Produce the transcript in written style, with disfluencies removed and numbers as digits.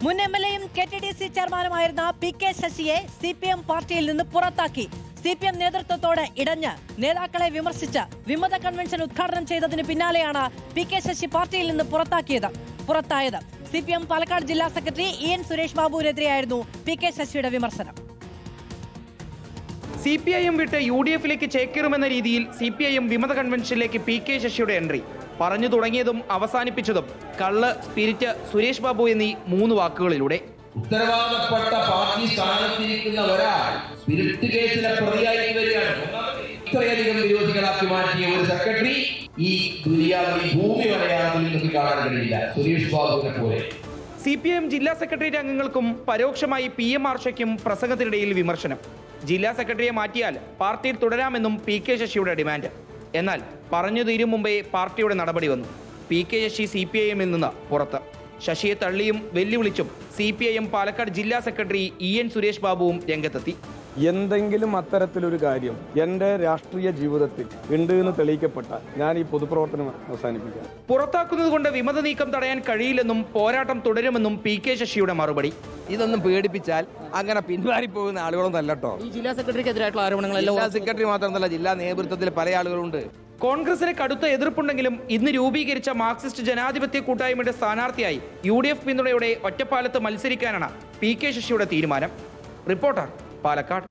മുൻ എംഎൽഎയും KTDC ചെയർമാനുമായിരുന്ന PK ശശിയെ CPM പാർട്ടിയിൽ നിന്ന് പുറത്താക്കി. CPM നേതൃത്വത്തോട് ഇടഞ്ഞ് നേതാക്കളെ വിമർശിച്ച് വിമത കൺവെൻഷൻ ഉദ്ഘാടനം ചെയ്തതിന് പിന്നാലെയാണ് PK ശശി പാർട്ടിയിൽ നിന്ന് പുറത്തായത്. CPM പാലക്കാട് ജില്ലാ സെക്രട്ടറി EN സുരേഷ് ബാബുവിനെതിരെയായിരുന്നു PK ശശിയുടെ വിമർശനം. CPIM വിട്ട് UDF-ലേക്ക് ചേക്കേറുമെന്ന രീതിയിൽ CPIM വിമത കൺവെൻഷനിലേക്ക് PK ശശിയുടെ എൻട്രി. പറഞ്ഞു തുടങ്ങിയതും അവസാനിപ്പിച്ചതും കള്ള്, സ്പിരിറ്റ്, സുരേഷ് ബാബു എന്നീ 3 വാക്കുകളിലൂടെ. ഉത്തരവാദപ്പെട്ട പാർട്ടി സ്ഥാനത്തിരിക്കുന്ന ഒരാൾ സ്പിരിറ്റ് കേസിലെ പ്രതിയായി വരികയാണ്. ഇത്രയധികം വിരോധികളാക്കി മാറ്റിയ ഒരു സെക്രട്ടറി ഈ ദുര്യാവിൽ ഭൂമി വരെയാണെന്ന് നിങ്ങൾക്ക് കാണാൻ കഴിയില്ല. സുരേഷ് ബാബുവിനെ പോലെ CPIM ജില്ലാ സെക്രട്ടേറിയറ്റ് അംഗങ്ങൾക്കും പരോക്ഷമായി PM ആർഷയ്ക്കും പ്രസംഗത്തിനിടയിൽ വിമർശനം. ജില്ലാ സെക്രട്ടറിയെ മാറ്റിയാൽ പാർട്ടിയിൽ തുടരാമെന്നും PK ശശിയുടെ ഡിമാൻഡ്. എന്നാൽ പറഞ്ഞു തീരും മുമ്പേ പാർട്ടിയുടെ നടപടി വന്നു. PK ശശി CPIM-ൽ നിന്ന് പുറത്ത്. ശശിയെ തള്ളിയും വെല്ലുവിളിച്ചും CPIM പാലക്കാട് ജില്ലാ സെക്രട്ടറി EN സുരേഷ് ബാബുവും രംഗത്തെത്തി. എന്തെങ്കിലും അത്തരത്തിലൊരു കാര്യം എൻ്റെ രാഷ്ട്രീയ ജീവിതത്തിൽ ഉണ്ട് എന്ന് തെളിയിക്കപ്പെട്ടാൽ ഞാൻ ഈ പൊതുപ്രവർത്തനം അവസാനിപ്പിക്കാം. പുറത്താക്കുന്നത് കൊണ്ട് വിമത നീക്കം തടയാൻ കഴിയില്ലെന്നും പോരാട്ടം തുടരുമെന്നും PK ശശിയുടെ മറുപടി. ഇതൊന്നും പേടിപ്പിച്ചാൽ അങ്ങനെ പിന്മാറിപ്പോകുന്ന ആളുകളൊന്നും അല്ലട്ടോ. ഈ ജില്ലാ സെക്രട്ടറിക്കെതിരായിട്ടുള്ള ആരോപണങ്ങളെല്ലാം ജില്ലാ സെക്രട്ടറി മാത്രമല്ല, ജില്ലാ നേതൃത്വത്തിൽ പല ആളുകളുണ്ട്. കോൺഗ്രസിന് കടുത്ത എതിർപ്പുണ്ടെങ്കിലും ഇന്ന് രൂപീകരിച്ച മാർക്സിസ്റ്റ് ജനാധിപത്യ കൂട്ടായ്മയുടെ സ്ഥാനാർത്ഥിയായി UDF പിന്തുണയോടെ ഒറ്റപ്പാലത്ത് മത്സരിക്കാനാണ് PK ശശിയുടെ തീരുമാനം. റിപ്പോർട്ടർ, പാലക്കാട്.